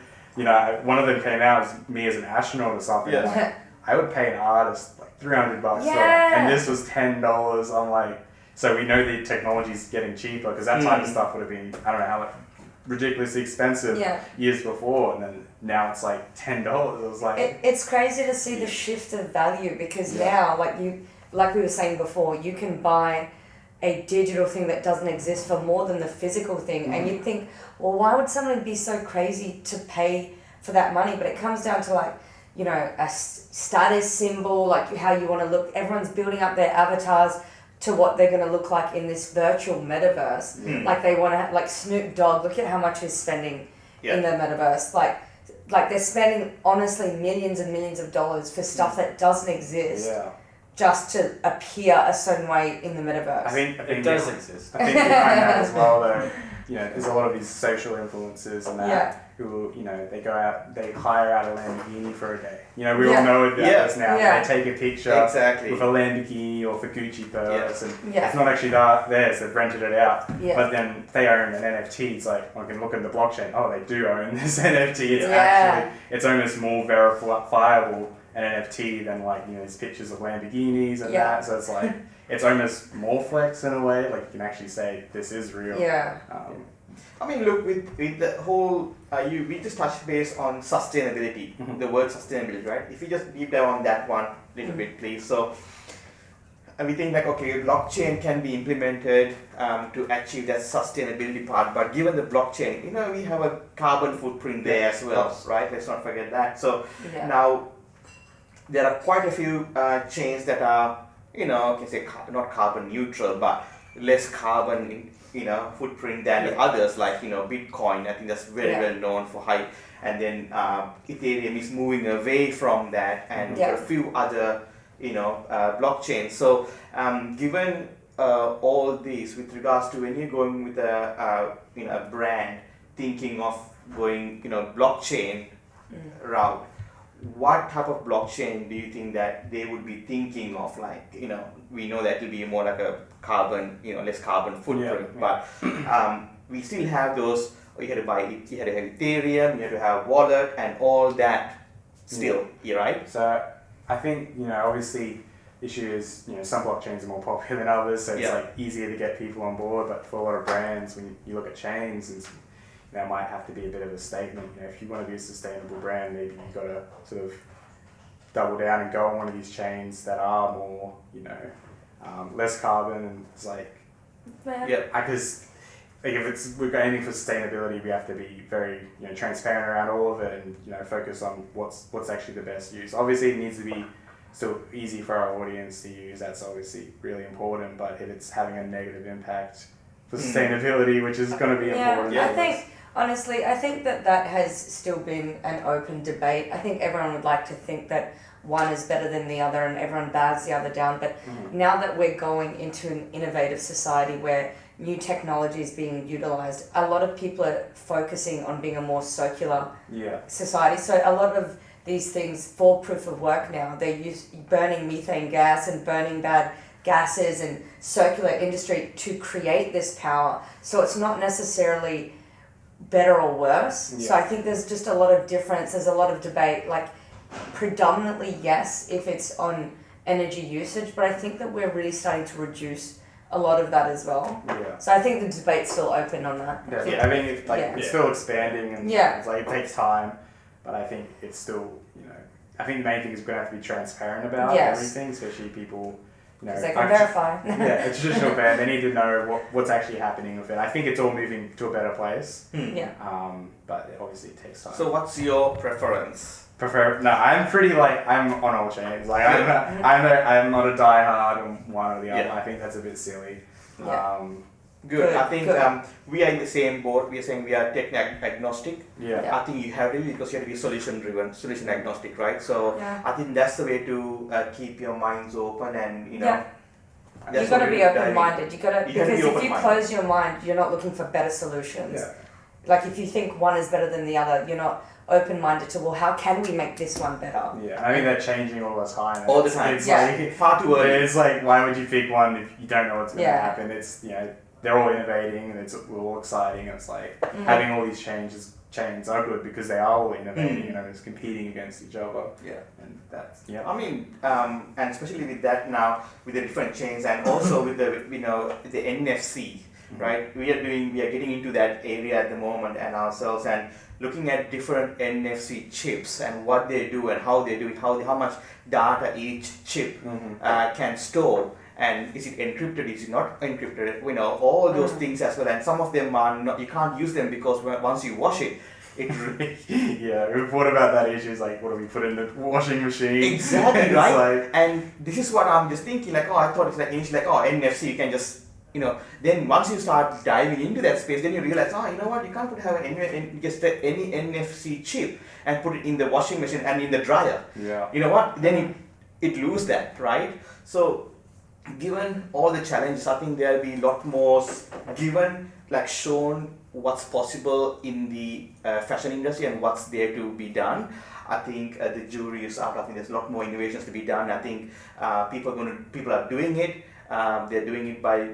one of them came out as me as an astronaut or something. Yes. I'm like, I would pay an artist like $300 for Yeah. that, and this was $10. I'm like, so we know the technology's getting cheaper because that type of stuff would have been, I don't know how much, ridiculously expensive years before, and then now it's like $10. It was like It's crazy to see the shift of value because now, like we were saying before, you can buy a digital thing that doesn't exist for more than the physical thing, and you'd think, well, why would someone be so crazy to pay for that money? But it comes down to like, a status symbol, like how you want to look. Everyone's building up their avatars to what they're going to look like in this virtual metaverse. Like they want to, like Snoop Dogg, look at how much he's spending in the metaverse. Like they're spending honestly millions and millions of dollars for stuff that doesn't exist just to appear a certain way in the metaverse. I think it does exist. I think behind that as well, though, there's a lot of these social influencers and that who, they go out, they hire out a Lamborghini for a day. We all know about this now. They take a picture with a Lamborghini or for Gucci purse, and it's not actually theirs. They've rented it out, but then they own an NFT. It's like I can look at the blockchain. Oh, they do own this NFT. It's actually it's almost more verifiable an NFT than these pictures of Lamborghinis and that. So it's like it's almost more flex in a way. Like you can actually say this is real. I mean, look, with the whole, we just touched base on sustainability, the word sustainability, right? If you just deep dive on that one a little bit, please. So, we think blockchain can be implemented to achieve that sustainability part, but given the blockchain, we have a carbon footprint there as well, right? Let's not forget that. So, now, there are quite a few chains that are, can say not carbon neutral, but less carbon footprint than the others, like Bitcoin. I think that's very well known for high, and then Ethereum is moving away from that, and a few other blockchains. So given all these, with regards to when you're going with a brand thinking of going blockchain route, what type of blockchain do you think that they would be thinking of? Like, we know that it will be more like a carbon, less carbon footprint, but we still have those. You had to have Ethereum, you had to have wallet, and all that still, right? So I think, obviously the issue is, some blockchains are more popular than others, so it's like easier to get people on board, but for a lot of brands, when you look at chains, and that might have to be a bit of a statement. If you want to be a sustainable brand, maybe you've got to sort of double down and go on one of these chains that are more, less carbon, and it's like, because if we're aiming for sustainability, we have to be very transparent around all of it, and focus on what's actually the best use. Obviously, it needs to be still easy for our audience to use. That's obviously really important. But if it's having a negative impact for sustainability, which is going to be important. I think that has still been an open debate. I think everyone would like to think that one is better than the other and everyone bows the other down. But now that we're going into an innovative society where new technology is being utilized, a lot of people are focusing on being a more circular society. So a lot of these things for proof of work now, they're burning methane gas and burning bad gases and circular industry to create this power. So it's not necessarily better or worse. So I think there's just a lot of difference. There's a lot of debate. Like predominantly yes, if it's on energy usage, but I think that we're really starting to reduce a lot of that as well. Yeah. So I think the debate's still open on that. Yeah, I mean, it's like Yeah. it's still expanding, and Yeah. it's like it takes time, but I think it's still, I think the main thing is we're gonna have to be transparent about Yes. everything, especially people, Because they can verify. Yeah, a traditional fan, they need to know what's actually happening with it. I think it's all moving to a better place, Yeah. but obviously it takes time. So what's your preference? I'm pretty I'm on all chains. Like I'm not a diehard on one or the other. Yeah. I think that's a bit silly. Yeah. Good. I think Good. we are in the same boat. We are saying we are tech agnostic. Yeah. I think you have really, because you have to be solution driven, solution agnostic, right? So Yeah. I think that's the way to keep your minds open, and Yeah. that's You've got to what be we're diving. open-minded. You got to, You have to because be if you open-minded. close your mind, you're not looking for better solutions. Yeah. Like if you think one is better than the other, you're not open-minded to, well, how can we make this one better? Yeah, I think they're changing all the time. and All the it's- time. It's Yeah. like, Far too early. it's like, why would you pick one if you don't know what's going to Yeah. happen? It's, they're all innovating and it's all exciting. It's like having all these chains are good because they are all innovating and it's competing against each other. Yeah. And that's, yeah. I mean, and especially with that now, with the different chains, and also with the the NFC, right? We are getting into that area at the moment, and ourselves, and looking at different NFC chips and what they do and how they do it, how much data each chip can store. And is it encrypted? Is it not encrypted? All those things as well. And some of them are not. You can't use them because once you wash it, Yeah, what about that issue? Is like, what do we put in the washing machine? Exactly, It's right? like- And this is what I'm just thinking. Like, I thought it's like initially NFC. You can just Then once you start diving into that space, then you realize, you know what? You can't have just any NFC chip and put it in the washing machine and in the dryer. Yeah. You know what? Then it lose that, right? So, given all the challenges, I think there'll be a lot more shown what's possible in the fashion industry and what's there to be done. I think the jury is out. I think there's a lot more innovations to be done. I think people are doing it. They're doing it by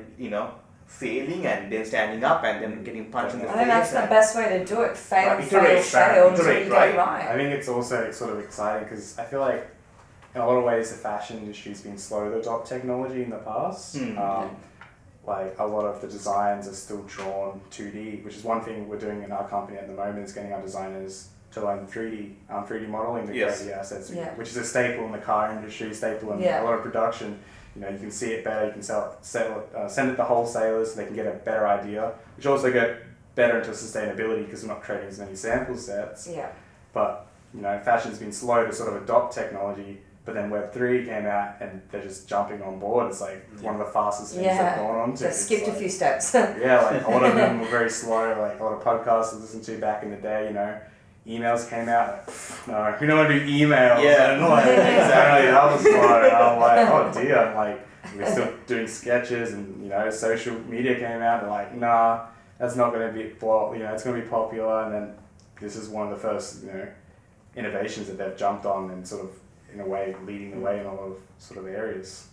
failing and then standing up and then getting punched in the face. I think that's the best way to do it. Fail, Right, fail, iterate, fail until iterate, you get it right? right. I think it's also sort of exciting because I feel like in a lot of ways the fashion industry's been slow to adopt technology in the past. Like a lot of the designs are still drawn 2D, which is one thing we're doing in our company at the moment, is getting our designers to learn 3D modeling to create the assets, which is a staple in the car industry, staple in a lot of production. You can see it better, you can send it to wholesalers so they can get a better idea, which also get better into sustainability because we're not creating as many sample sets. Yeah. But, fashion's been slow to sort of adopt technology, but then Web3 came out and they're just jumping on board. It's like one of the fastest things they've gone on to. Just skipped a few steps. Yeah, like a lot of them were very slow, like a lot of podcasts I listened to back in the day, emails came out, no, we don't want to do emails. Yeah. And exactly, that was slow. And I'm like, oh dear, we're still doing sketches and, social media came out and like, nah, that's not going to be, it's going to be popular. And then this is one of the first, innovations that they've jumped on and sort of, in a way, leading the way in a lot of sort of areas.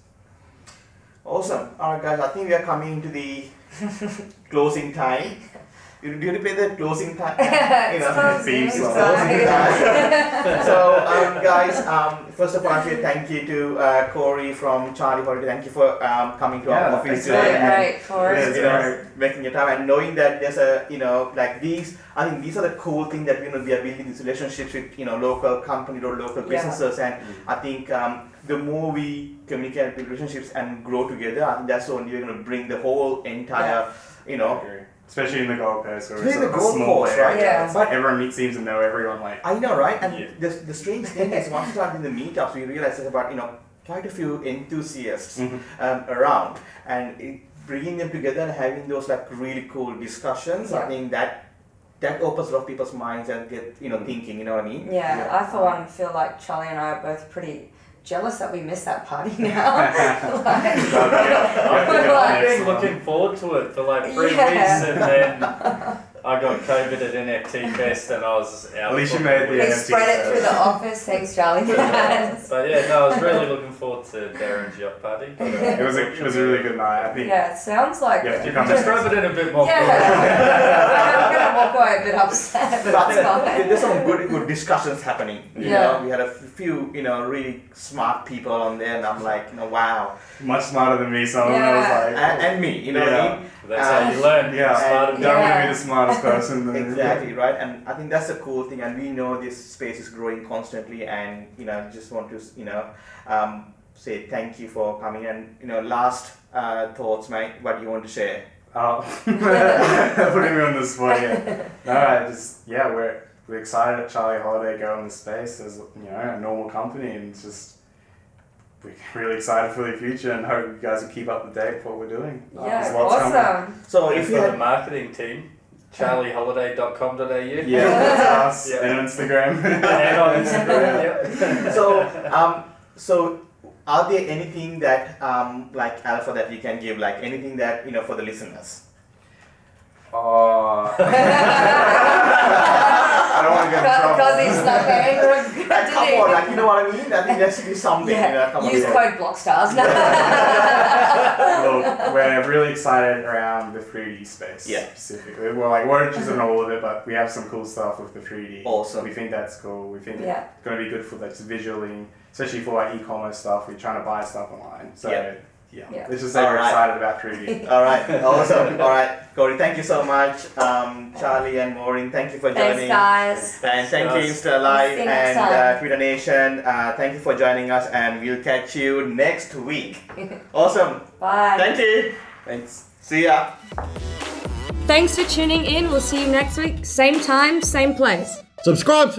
Awesome. Alright guys, I think we are coming to the closing time. Do you play the closing time? Theme song. Closing time. So guys, first of all, I say thank you to Corey from Charlie Holiday. Thank you for coming to our office It's really today. great, Corey. And, making your time and knowing that there's I think these are the cool things that we are building these relationships with local companies or local businesses, and I think the more we communicate with relationships and grow together, I think that's only going to bring the whole entire Especially in the Gold Coast, where Especially it's sort of the a Gold small Coast, area. right? Yeah. But Everyone seems to know everyone. I know, right? And the strange thing is, once we started in the meetups, we realized there's about quite a few enthusiasts around, and bringing them together and having those really cool discussions. I think that opens a lot of people's minds and get thinking. You know what I mean? Yeah, I for one feel like Charlie and I are both pretty jealous that we missed that party now. I've been looking forward to it for 3 weeks, and then I got COVID at NFT Fest and I was out. At least you made the He NFT spread it through the fest. office. Thanks, Charlie. But yeah, no, I was really looking forward to Darren's yacht party. But, It was a really good night. I think. Yeah, it sounds like Yeah, it. you come just rub it in a bit more. I'm gonna walk away a bit upset, but But that's fine. there's some good discussions happening. You Yeah. know, we had a few, really smart people on there, and I'm like, wow. Much smarter than me, some of them I was like, And me, you know what I mean? That's how you learn. yeah, Smart and- and don't dumb. want to Yeah. be the smartest person. Then, Exactly, right? And I think that's the cool thing, and we know this space is growing constantly, and just want to say thank you for coming. And last thoughts, mate. What do you want to share? Putting me on the spot, yeah. No, we're excited at Charlie Holiday to go in this space as a normal company, and it's just we're really excited for the future and hope you guys will keep up to date with what we're doing. Yeah, There's lots coming. awesome. So And if for you the had, marketing team, charlieholiday.com.au. Yeah, that's us Yeah. and Instagram. And on Instagram, yep. so are there anything that like Alpha that you can give, like anything that for the listeners? Oh. I don't want to get in trouble. Because he's not very good. Like, come on, like you know what I mean? I think there should be something. Come on. Use code Blockstars. Look, we're really excited around the 3D space. Yeah. Specifically. We're just in all of it, but we have some cool stuff with the 3D. Awesome. We think that's cool. We think Yeah. it's going to be good for like visually, especially for like e-commerce stuff. We're trying to buy stuff online. So Yeah. Yeah. let's just say we're Alright. excited about 3D. All right, awesome. All right, Corey, thank you so much. Charlie and Maureen, thank you for joining. Thanks, guys. And thank you, Thanks. Insta Live See you next and time. Twitter Nation. Thank you for joining us, and we'll catch you next week. Awesome. Bye. Thank you. Thanks. See ya. Thanks for tuning in. We'll see you next week. Same time, same place. Subscribe.